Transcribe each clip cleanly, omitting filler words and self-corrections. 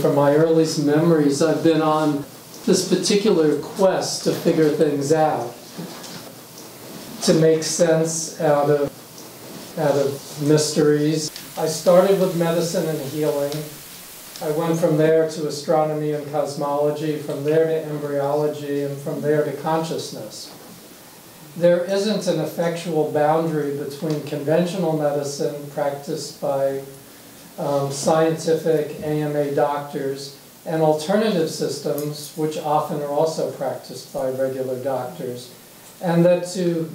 From my earliest memories, I've been on this particular quest to figure things out, to make sense out of mysteries. I started with medicine and healing. I went from there to astronomy and cosmology, from there to embryology, and from there to consciousness. There isn't an effectual boundary between conventional medicine practiced by scientific AMA doctors and alternative systems, which often are also practiced by regular doctors. And that to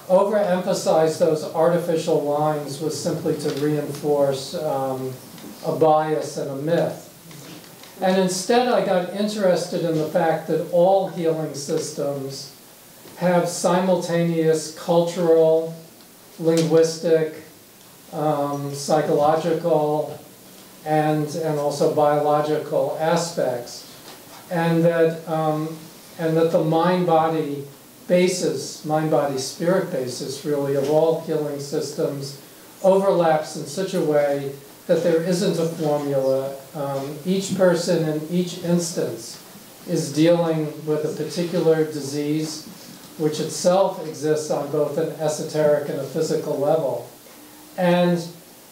overemphasize those artificial lines was simply to reinforce a bias and a myth. And instead I got interested in the fact that all healing systems have simultaneous cultural, linguistic, psychological, and also biological aspects, and that the mind-body basis, mind-body-spirit basis, really, of all healing systems overlaps in such a way that there isn't a formula. Each person in each instance is dealing with a particular disease, which itself exists on both an esoteric and a physical level. And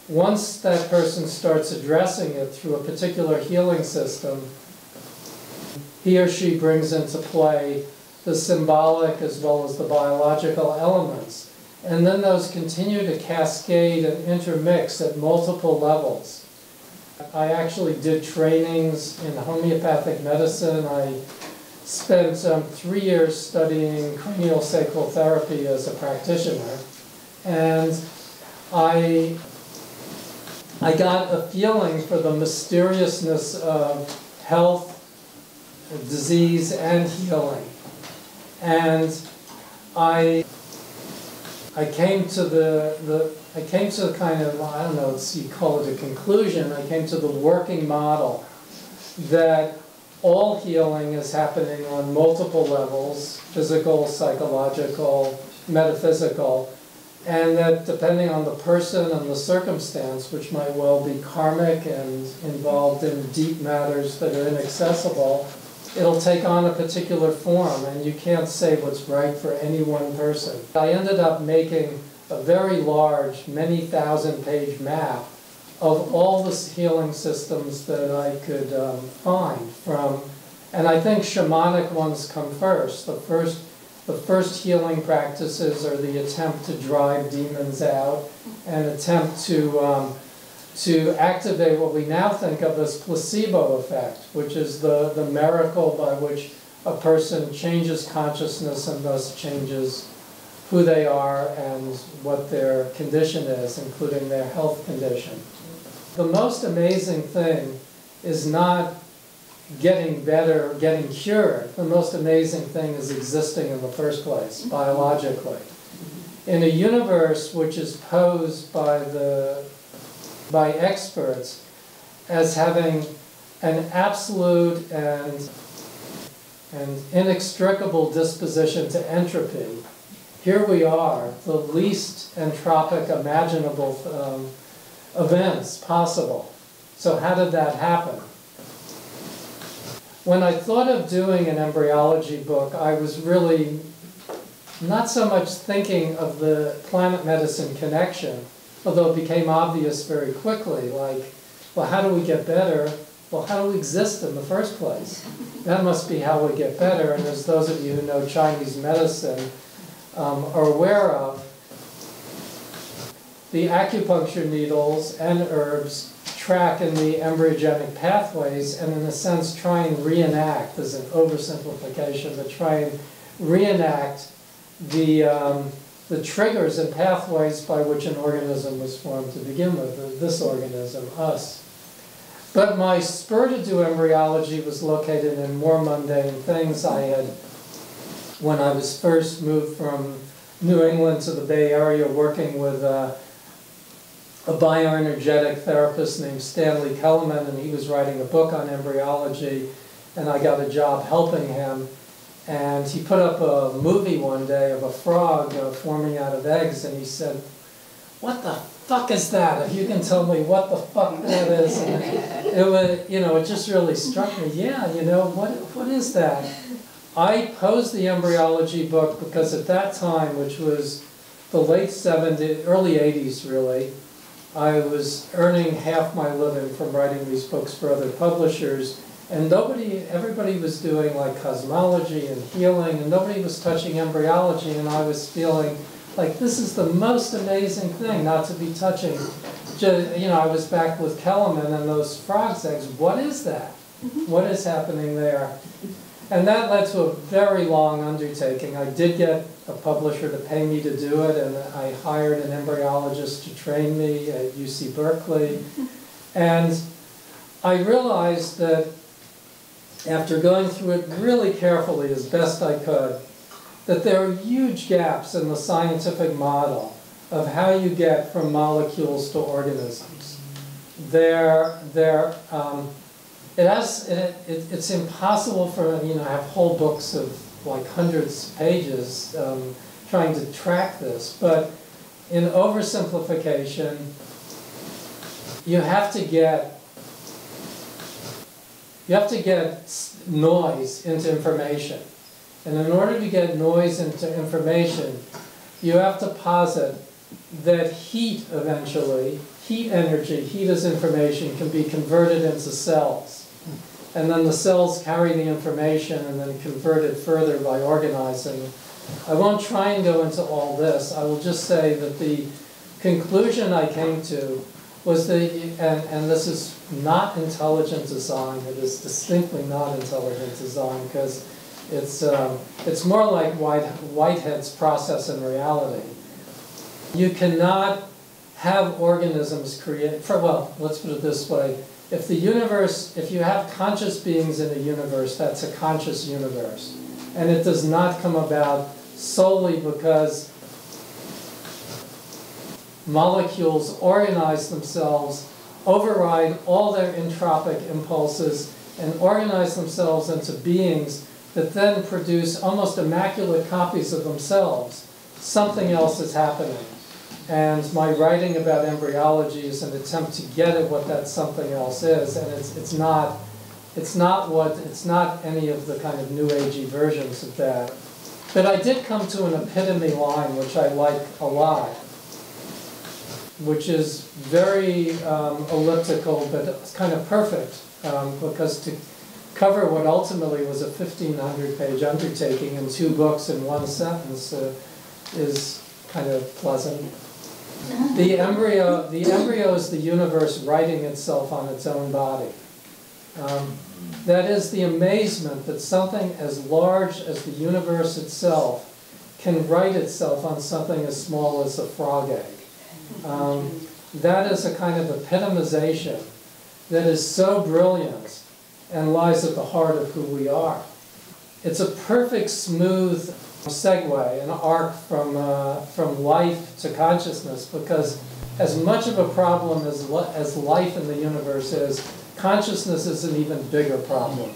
once that person starts addressing it through a particular healing system, he or she brings into play the symbolic as well as the biological elements. And then those continue to cascade and intermix at multiple levels. I actually did trainings in homeopathic medicine. I spent 3 years studying craniosacral therapy as a practitioner. And I got a feeling for the mysteriousness of health, disease, and healing. And I came to the kind of, I don't know, you call it a conclusion. I came to the working model that all healing is happening on multiple levels: physical, psychological, metaphysical. And that depending on the person and the circumstance, which might well be karmic and involved in deep matters that are inaccessible, it'll take on a particular form, and you can't say what's right for any one person. I ended up making a very large, many thousand-page map of all the healing systems that I could find from, and I think shamanic ones come first. The first healing practices are the attempt to drive demons out and attempt to activate what we now think of as placebo effect, which is the miracle by which a person changes consciousness and thus changes who they are and what their condition is, including their health condition. The most amazing thing is not getting better, getting cured. The most amazing thing is existing in the first place, biologically. In a universe which is posed by experts as having an absolute and inextricable disposition to entropy, here we are, the least entropic imaginable events possible. So how did that happen? When I thought of doing an embryology book, I was really not so much thinking of the planet medicine connection, although it became obvious very quickly, like, well, how do we get better? Well, how do we exist in the first place? That must be how we get better, and as those of you who know Chinese medicine are aware of, the acupuncture needles and herbs track in the embryogenic pathways and in a sense try and reenact, as an oversimplification, but try and reenact the triggers and pathways by which an organism was formed to begin with, this organism, us. But my spur to do embryology was located in more mundane things. When I was first moved from New England to the Bay Area working with a bioenergetic therapist named Stanley Kellerman, and he was writing a book on embryology, and I got a job helping him. And he put up a movie one day of a frog forming out of eggs, and he said, "What the fuck is that? If you can tell me what the fuck that is. And it was, you know, it just really struck me. Yeah, you know, what is that? I posed the embryology book because at that time, which was the late 70s, early 80s really, I was earning half my living from writing these books for other publishers, and everybody was doing like cosmology and healing, and nobody was touching embryology, and I was feeling like this is the most amazing thing not to be touching. You know, I was back with Kellerman and those frog's eggs. What is that? What is happening there? And that led to a very long undertaking. I did get a publisher to pay me to do it, and I hired an embryologist to train me at UC Berkeley. And I realized that after going through it really carefully as best I could, that there are huge gaps in the scientific model of how you get from molecules to organisms. It's impossible for, you know, have whole books of like hundreds of pages trying to track this, but in oversimplification, you have to get noise into information. And in order to get noise into information, you have to posit that heat eventually, heat energy, heat as information, can be converted into cells. And then the cells carry the information and then convert it further by organizing. I won't try and go into all this. I will just say that the conclusion I came to was that, and this is not intelligent design, it is distinctly not intelligent design, because it's more like Whitehead's process in reality. You cannot have organisms create, well, let's put it this way. If the universe, if you have conscious beings in a universe, that's a conscious universe. And it does not come about solely because molecules organize themselves, override all their entropic impulses, and organize themselves into beings that then produce almost immaculate copies of themselves. Something else is happening. And my writing about embryology is an attempt to get at what that something else is, and it's not any of the kind of new agey versions of that. But I did come to an epitome line which I like a lot, which is very elliptical, but it's kind of perfect, because to cover what ultimately was a 1,500-page undertaking in 2 books in 1 sentence is kind of pleasant. The embryo is the universe writing itself on its own body. That is the amazement that something as large as the universe itself can write itself on something as small as a frog egg. That is a kind of epitomization that is so brilliant and lies at the heart of who we are. It's a perfect, smooth segue, an arc from life to consciousness, because as much of a problem as life in the universe is, consciousness is an even bigger problem.